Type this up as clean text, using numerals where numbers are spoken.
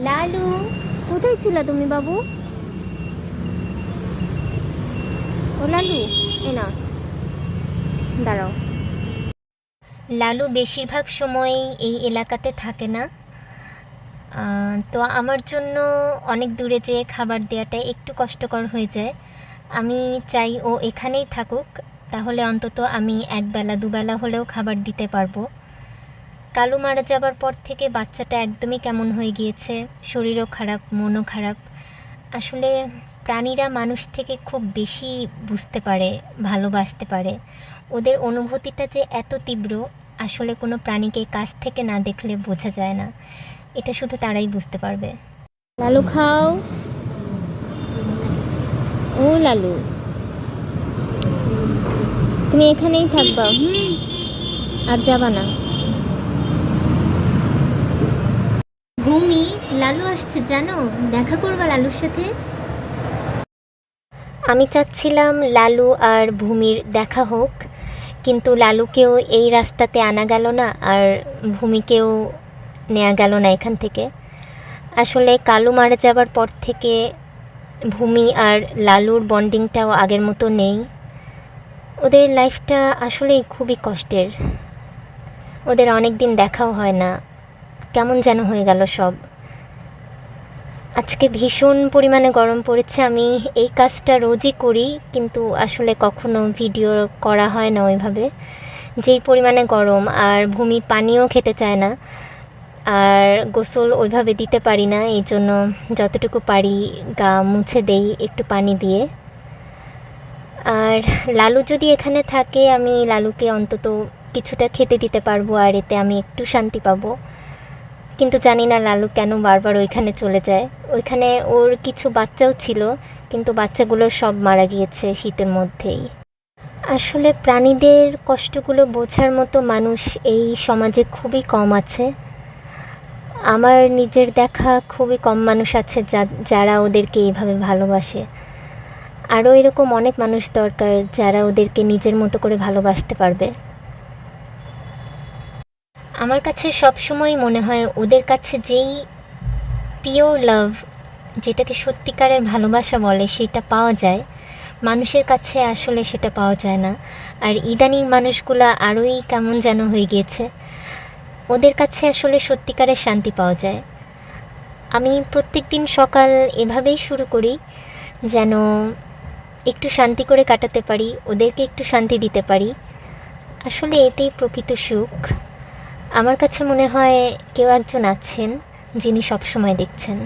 লালু, কোথায় ছিল তুমি বাবু? ও লালু, এ না, দাঁড়াও। লালু বেশিরভাগ সময়ই এই এলাকাতে থাকে না। তো আমার জন্য অনেক দূরে যেয়ে খাবার দেওয়াটা একটু কষ্টকর হয়ে যায়। আমি চাই ও এখানেই থাকুক, তাহলে অন্তত আমি একবেলা দুবেলা হলেও খাবার দিতে পারবো। কালু মারা যাবার পর থেকে বাচ্চাটা একদমই কেমন হয়ে গিয়েছে, শরীরও খারাপ, মনও খারাপ। আসলে প্রাণীরা মানুষ থেকে খুব বেশি বুঝতে পারে, ভালোবাসতে পারে। ওদের অনুভূতিটা যে এত তীব্র, আসলে কোনো প্রাণীকে কাছ থেকে না দেখলে বোঝা যায় না। এটা শুধু তারাই বুঝতে পারবে। লালু খাও। ও লালু, তুমি এখানেই থাকবা, আর যাবা না। ভূমি, লালু আসছে জানো, দেখা করবা লালুর সাথে। আমি চাচ্ছিলাম লালু আর ভূমির দেখা হোক, কিন্তু লালুকেও এই রাস্তাতে আনা গেল না, আর ভূমিকেও নেওয়া গেল না এখান থেকে। আসলে কালু মারা যাবার পর থেকে ভূমি আর লালুর বন্ডিংটাও আগের মতো নেই। ওদের লাইফটা আসলেই খুবই কষ্টের। ওদের অনেক দিন দেখাও হয় না, কেমন যেন হয়ে গেল সব। আজকে ভীষণ পরিমাণে গরম পড়েছে। আমি এই কাজটা রোজই করি, কিন্তু আসলে কখনো ভিডিও করা হয় না ওইভাবে। যেই পরিমাণে গরম, আর ভূমি পানিও খেতে চায় না, আর গোসল ওইভাবে দিতে পারি না, এই জন্য যতটুকু পারি গা মুছে দেই একটু পানি দিয়ে। আর লালু যদি এখানে থাকে, আমি লালুকে অন্তত কিছুটা খেতে দিতে পারবো, আর এতে আমি একটু শান্তি পাবো। কিন্তু জানি না লালু কেন বারবার ওইখানে চলে যায়। ওইখানে ওর কিছু বাচ্চাও ছিল, কিন্তু বাচ্চাগুলো সব মারা গিয়েছে শীতের মধ্যেই। আসলে প্রাণীদের কষ্টগুলো বোঝার মতো মানুষ এই সমাজে খুবই কম আছে। আমার নিজের দেখা খুবই কম মানুষ আছে যারা ওদেরকে এইভাবে ভালোবাসে। আরও এরকম অনেক মানুষ দরকার যারা ওদেরকে নিজের মতো করে ভালোবাসতে পারবে। আমার কাছে সবসময় মনে হয় ওদের কাছে যেই পিওর লাভ, যেটাকে সত্যিকারের ভালোবাসা বলে, সেটা পাওয়া যায়। মানুষের কাছে আসলে সেটা পাওয়া যায় না। আর ইদানিং মানুষগুলা আরোই কেমন যেন হয়ে গিয়েছে। ওদের কাছে আসলে সত্যিকারের শান্তি পাওয়া যায়। আমি প্রত্যেক দিন সকাল এভাবেই শুরু করি, যেন একটু শান্তি করে কাটাতে পারি, ওদেরকে একটু শান্তি দিতে পারি। আসলে এতেই প্রকৃত সুখ। আমার কাছে মনে হয় কেউ একজন আছেন যিনি সবসময় দেখছেন।